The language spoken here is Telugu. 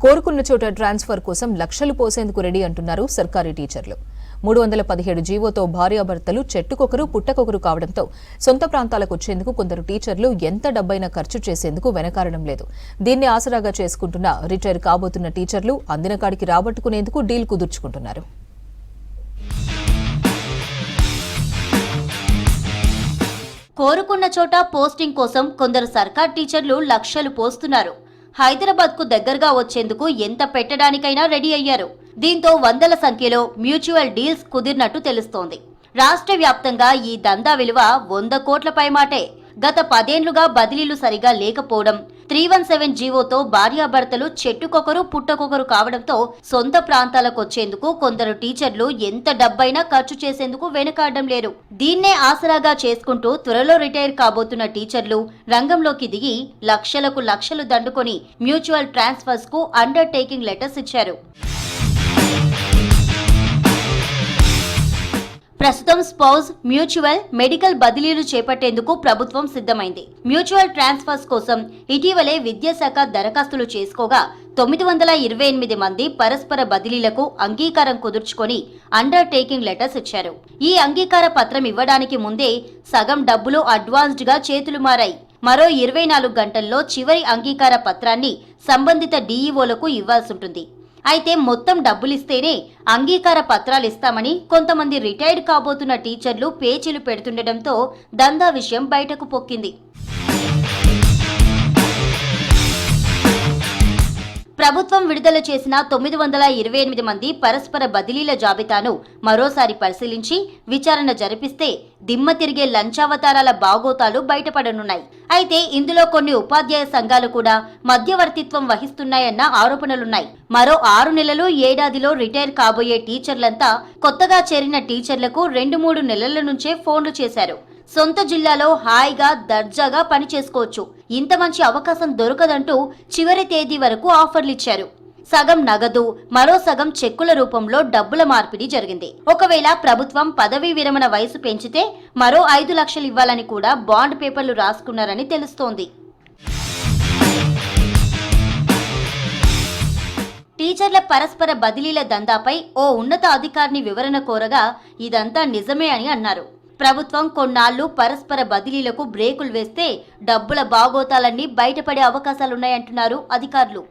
కోరుకున్న చోట ట్రాన్స్ఫర్ కోసం లక్షలు పోసేందుకు రెడీ అంటున్నారు సర్కారీ టీచర్లు. 317 జీవోతో భార్యాభర్తలు చెట్టుకొకరు పుట్టకొకరు కావడంతో సొంత ప్రాంతాలకు వచ్చేందుకు కొందరు టీచర్లు ఎంత డబ్బైనా ఖర్చు చేసేందుకు వెనకాడడం లేదు. దీన్ని ఆసరాగా చేసుకుంటున్న రిటైర్ కాబోతున్న టీచర్లు అందిన కాడికి రాబట్టుకునేందుకు డీల్ కుదుర్చుకుంటున్నారు. కోరుకున్న చోట పోస్టింగ్ కోసం కొందరు సర్కార్ టీచర్లు లక్షలు పోస్తున్నారు. హైదరాబాద్ కు దగ్గరగా వచ్చేందుకు ఎంత పెట్టడానికైనా రెడీ అయ్యారు. దీంతో వందల సంఖ్యలో మ్యూచువల్ డీల్స్ కుదిరినట్టు తెలుస్తోంది. రాష్ట్ర వ్యాప్తంగా ఈ దందా విలువ 100 కోట్ల పైమాటే. గత 10 ఏళ్లుగా బదిలీలు సరిగా లేకపోవడం, 317 జీవోతో భార్యాభర్తలు చెట్టుకొకరు పుట్టకొకరు కావడంతో సొంత ప్రాంతాలకు వచ్చేందుకు కొందరు టీచర్లు ఎంత డబ్బైనా ఖర్చు చేసేందుకు వెనుకాడడం లేరు. దీన్నే ఆసరాగా చేసుకుంటూ త్వరలో రిటైర్ కాబోతున్న టీచర్లు రంగంలోకి దిగి లక్షలకు లక్షలు దండుకొని మ్యూచువల్ ట్రాన్స్ఫర్స్ కు అండర్టేకింగ్ లెటర్స్ ఇచ్చారు. ప్రస్తుతం స్పౌజ్, మ్యూచువల్, మెడికల్ బదిలీలు చేపట్టేందుకు ప్రభుత్వం సిద్ధమైంది. మ్యూచువల్ ట్రాన్స్ఫర్స్ కోసం ఇటీవలే విద్యాశాఖ దరఖాస్తులు చేసుకోగా 928 మంది పరస్పర బదిలీలకు అంగీకారం కుదుర్చుకొని అండర్టేకింగ్ లెటర్స్ ఇచ్చారు. ఈ అంగీకార పత్రం ఇవ్వడానికి ముందే సగం డబ్బులు అడ్వాన్స్డ్ గా చేతులు మారాయి. మరో 24 గంటల్లో చివరి అంగీకార పత్రాన్ని సంబంధిత డీఈఓలకు ఇవ్వాల్సింటుంది. అయితే మొత్తం డబ్బులిస్తేనే అంగీకార పత్రాలు ఇస్తామని కొంతమంది రిటైర్డ్ కాబోతున్న టీచర్లు పేచీలు పెడుతుండటంతో దందా విషయం బయటకు పొక్కింది. ప్రభుత్వం విడుదల చేసిన 928 మంది పరస్పర బదిలీల జాబితాను మరోసారి పరిశీలించి విచారణ జరిపిస్తే దిమ్మ తిరిగే లంచావతారాల బాగోతాలు బయటపడనున్నాయి. అయితే ఇందులో కొన్ని ఉపాధ్యాయ సంఘాలు కూడా మధ్యవర్తిత్వం వహిస్తున్నాయన్న ఆరోపణలున్నాయి. మరో 6 నెలలు ఏడాదిలో రిటైర్ కాబోయే టీచర్లంతా కొత్తగా చేరిన టీచర్లకు 2-3 నెలల నుంచే ఫోన్లు చేశారు. సొంత జిల్లాలో హాయిగా దర్జాగా పనిచేసుకోవచ్చు, ఇంత మంచి అవకాశం దొరకదంటూ చివరి తేదీ వరకు ఆఫర్లు ఇచ్చారు. సగం నగదు, మరో సగం చెక్కుల రూపంలో డబ్బుల మార్పిడి జరిగింది. ఒకవేళ ప్రభుత్వం పదవీ విరమణ వయసు పెంచితే మరో 5 లక్షలు ఇవ్వాలని కూడా బాండ్ పేపర్లు రాసుకున్నారని తెలుస్తోంది. టీచర్ల పరస్పర బదిలీల దందాపై ఓ ఉన్నత అధికారిని వివరణ కోరగా ఇదంతా నిజమే అని అన్నారు. ప్రభుత్వం కొన్నాళ్లు పరస్పర బదిలీలకు బ్రేకులు వేస్తే డబ్బుల బాగోతాలన్నీ బయటపడే అవకాశాలున్నాయంటున్నారు అధికారులు.